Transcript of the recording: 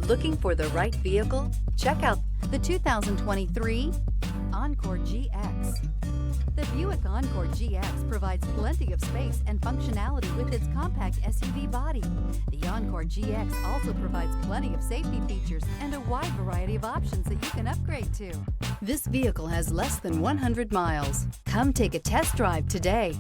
Looking for the right vehicle? Check out the 2023 Encore GX. The Buick Encore GX provides plenty of space and functionality with its compact SUV body. The Encore GX also provides plenty of safety features and a wide variety of options that you can upgrade to. This vehicle has less than 100 miles. Come take a test drive today.